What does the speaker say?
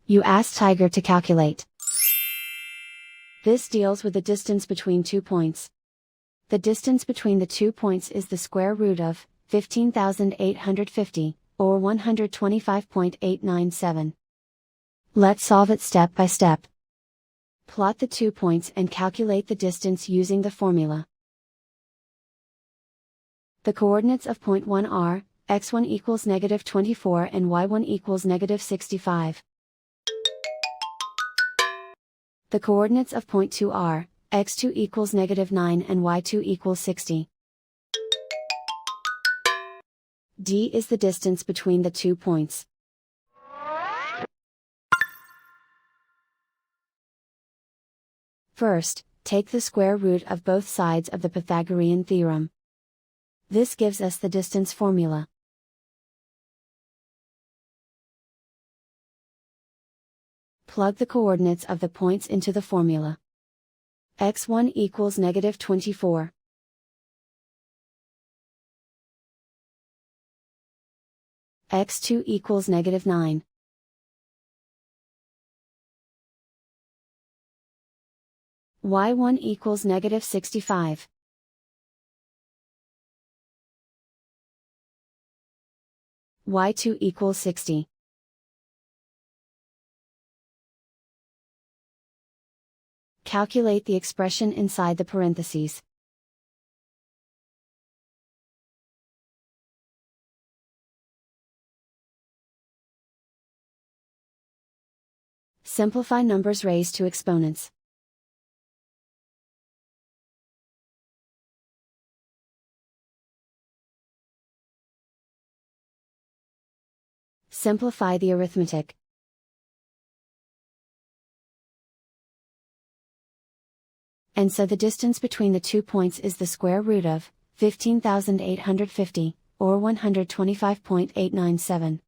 You ask Tiger to calculate. This deals with the distance between 2 points. The distance between the 2 points is the square root of 15,850, or 125.897. Let's solve it step by step. Plot the 2 points and calculate the distance using the formula. The coordinates of point 1 are, x1 equals -24 and y1 equals -65. The coordinates of point 2 are, x2 equals -9 and y2 equals 60. D is the distance between the 2 points. First, take the square root of both sides of the Pythagorean theorem. This gives us the distance formula. Plug the coordinates of the points into the formula. x1 equals -24. x2 equals -9. y1 equals -65. y2 equals 60. Calculate the expression inside the parentheses. Simplify numbers raised to exponents. Simplify the arithmetic. And so the distance between the 2 points is the square root of 15,850, or 125.897.